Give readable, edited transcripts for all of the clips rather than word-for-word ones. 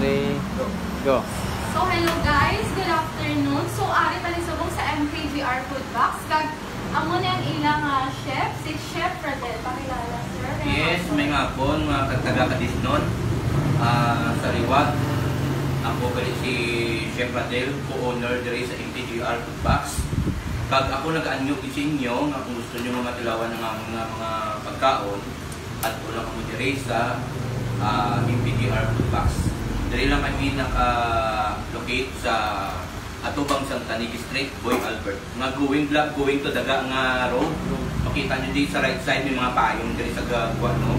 3, go. So hello guys, good afternoon. So ari palisubong sa MKGR Food Box. Kag amo na ang ilang chef, si Chef Radel. Pakilala sir. Yes, may nga po mga taga-kadisnon. Sa Riwag, ako balik si Chef Radel, co-owner diri sa MKGR Food Box. Kag ako nag-anyo sa inyo nga kung gusto nyo matilawan ng mga pagkaon at ulang ako diri sa MKGR Food Box. Diri lang kami naka-locate sa Atubang Santa Niki Street, Boy Albert. Nga going to Daga nga road. Makita nyo dito sa right side may mga payong diri sa Gagwa, no?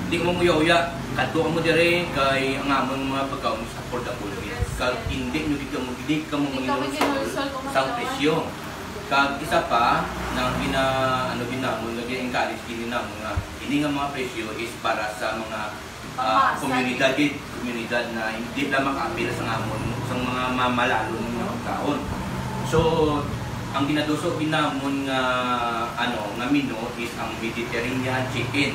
Hindi mo muya-uya. Kadto mo diri kay ang among mga pagkaon sa affordable. Kag hindi nyo dito mo manginom sa presyo. Kag isa pa nang ginamon nag-encourage din namo nga ini nga mga presyo is para sa mga komunidad na hindi na makapil sa ngamon sa mga mamalalo ng mga pagkaon. So ang ginaduso ginamon nga nga menu is ang Mediterranean chicken.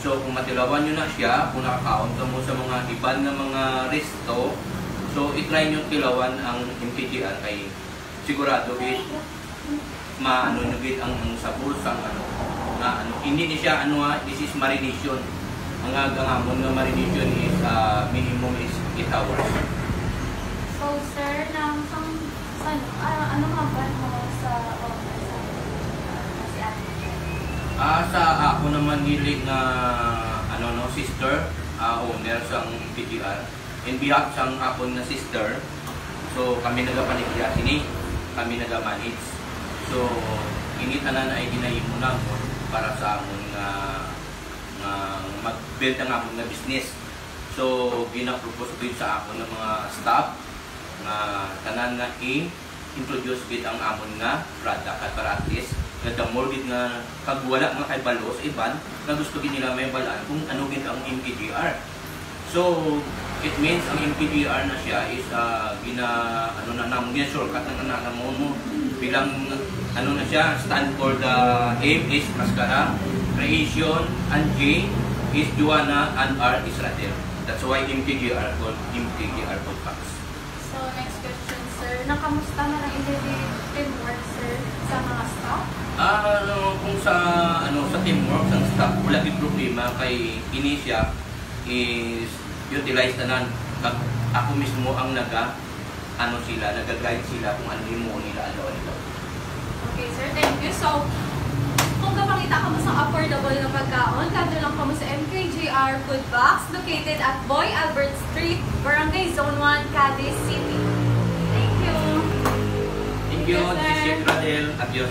So kung matilawan nyo na siya, kung nakakaon ka mo sa mga iban na mga resto, so itry nyo tilawan ang MKGR kay sigurado maano nyo ang sabor sa hindi ni siya this is marination. Ang agamon nga marination is minimum is 8 hours. So sir, ano nga ba mo sa si ate? Sa ako naman hilig na sister, owner sa MKGR. In behalf sa akon na sister, so kami nagapaligya sini, kami nagamanage. So ini tanan ay ginahimo namon para sa amon nga mag-build ang amon nga business. So gina-propose gid sa akon ng mga staff nga tanan nga i-introduce gid ang amon nga product at para at least more gid nga kag wala nga kay balo sa iban nga gusto gid nila may balaan kung ano gid ang MKGR. So it means ang MKGR na siya is namon shortcut ng nanamon mo bilang na siya stand for the M is Mascara, Creation, and J is Joanna, and R is Radel. That's why MKGR called MKGR Food Box. So next question sir, nakamusta na lang teamwork sir sa mga staff? Kung sa teamwork ng staff, wala yung problema kay Inisya is utilize na ako mismo ang nag-guide sila kung ano yung mo nila nila. Okay sir, thank you. So kung kapakita ka mo sa affordable na pagkaon, kadto lang ka mo sa MKGR Food Box located at Boy Albert Street, Barangay Zone 1, Cadiz City. Thank you. Thank you, Chef Radel. Adios.